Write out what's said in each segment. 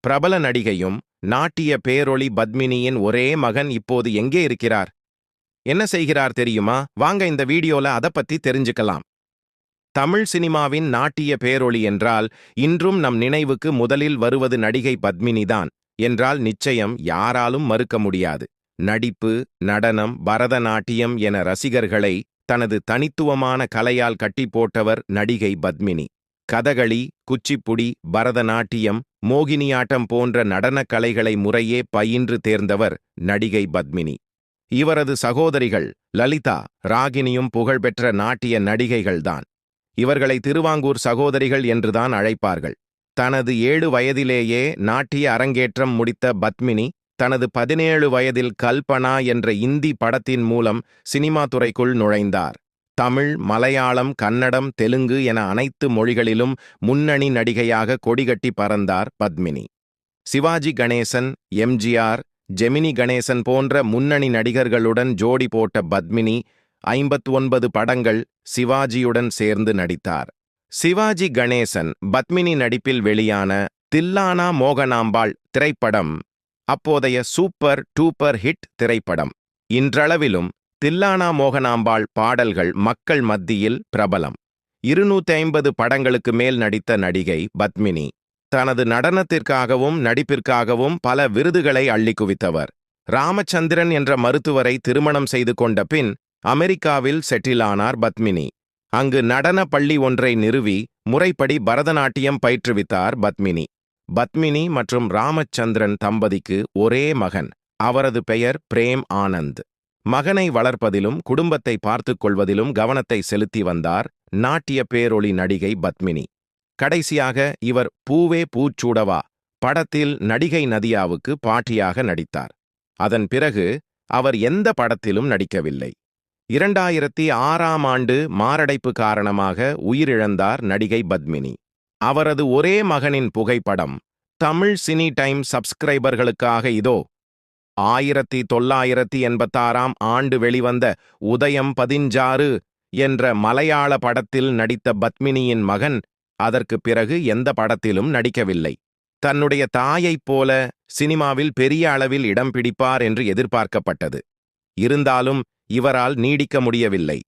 பிரபல நடிகையும் நாட்டிய பேரொளி பத்மினியின் ஒரே மகன் இப்போது எங்கே இருக்கிறார்? என்ன செய்கிறார் தெரியுமா? வாங்க இந்த வீடியோல அத பத்தி தெரிஞ்சுக்கலாம். தமிழ் சினிமாவின் நாட்டிய பேரொளி என்றால் இன்றும் நம் நினைவுக்கு முதலில் வருவது நடிகை பத்மினிதான் என்றால் நிச்சயம் யாராலும் மறுக்க முடியாது. நடிப்பு, நடனம், பரதநாட்டியம் என ரசிகர்களை தனது தனித்துவமான கலையால் கட்டி போட்டவர் நடிகை பத்மினி. கதகளி, குச்சிப்புடி, பரதநாட்டியம், மோகினியாட்டம் போன்ற நடனக் கலைகளை முறையே பயின்று தேர்ந்தவர் நடிகை பத்மினி. இவரது சகோதரிகள் லலிதா, ராகினியும் புகழ்பெற்ற நாட்டிய நடிகைகள்தான். இவர்களை திருவாங்கூர் சகோதரிகள் என்றுதான் அழைப்பார்கள். தனது 7 வயதிலேயே நாட்டிய அரங்கேற்றம் முடித்த பத்மினி தனது 17 வயதில் கல்பனா என்ற இந்தி படத்தின் மூலம் சினிமா துறைக்குள் நுழைந்தார். தமிழ், மலையாளம், கன்னடம், தெலுங்கு என அனைத்து மொழிகளிலும் முன்னணி நடிகையாக கொடிகட்டி பறந்தார் பத்மினி. சிவாஜி கணேசன், எம்ஜிஆர், ஜெமினி கணேசன் போன்ற முன்னணி நடிகர்களுடன் ஜோடி போட்ட பத்மினி 59 படங்கள் சிவாஜியுடன் சேர்ந்து நடித்தார். சிவாஜி கணேசன் பத்மினி நடிப்பில் வெளியான தில்லானா மோகனாம்பாள் திரைப்படம் அப்போதைய சூப்பர் டூப்பர் ஹிட் திரைப்படம். இன்றளவிலும் தில்லானா மோகனாம்பாள் பாடல்கள் மக்கள் மத்தியில் பிரபலம். 250 படங்களுக்கு மேல் நடித்த நடிகை பத்மினி தனது நடனத்திற்காகவும் நடிப்பிற்காகவும் பல விருதுகளை அள்ளி குவித்தவர். ராமச்சந்திரன் என்ற மருத்துவரை திருமணம் செய்து கொண்ட பின் அமெரிக்காவில் செட்டிலானார் பத்மினி. அங்கு நடன பள்ளி ஒன்றை நிறுவி முறைப்படி பரதநாட்டியம் பயிற்றுவித்தார் பத்மினி. பத்மினி மற்றும் ராமச்சந்திரன் தம்பதிக்கு ஒரே மகன். அவரது பெயர் பிரேம் ஆனந்த். மகனை வளர்ப்பதிலும் குடும்பத்தை பார்த்துக் கொள்வதிலும் கவனத்தை செலுத்தி வந்தார் நாட்டிய பேரொளி நடிகை பத்மினி. கடைசியாக இவர் பூவே பூச்சூடவா படத்தில் நடிகை நதியாவுக்கு பாட்டியாக நடித்தார். அதன் பிறகு அவர் எந்த படத்திலும் நடிக்கவில்லை. 2006ஆம் ஆண்டு மாரடைப்பு காரணமாக உயிரிழந்தார் நடிகை பத்மினி. அவரது ஒரே மகனின் புகைப்படம் தமிழ் சினி டைம் சப்ஸ்கிரைபர்களுக்காக இதோ. 1986ஆம் ஆண்டு வெளிவந்த உதயம் 16 என்ற மலையாள படத்தில் நடித்த பத்மினியின் மகன் அதற்கு பிறகு எந்த படத்திலும் நடிக்கவில்லை. தன்னுடைய தாயைப் போல சினிமாவில் பெரிய அளவில் இடம் பிடிப்பார் என்று எதிர்பார்க்கப்பட்டது. இருந்தாலும் இவரால் நீடிக்க முடியவில்லை.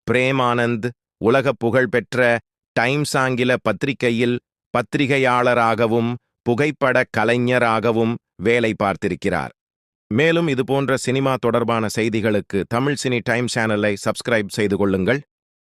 பிரேம் ஆனந்த் உலக புகழ்பெற்ற டைம்ஸ் ஆங்கில பத்திரிகையில் பத்திரிகையாளராகவும் புகைப்பட கலைஞராகவும் வேலை பார்த்திருக்கிறார். மேலும் இதுபோன்ற சினிமா தொடர்பான செய்திகளுக்கு தமிழ் சினி டைம் சேனலை சப்ஸ்கிரைப் செய்து கொள்ளுங்கள்.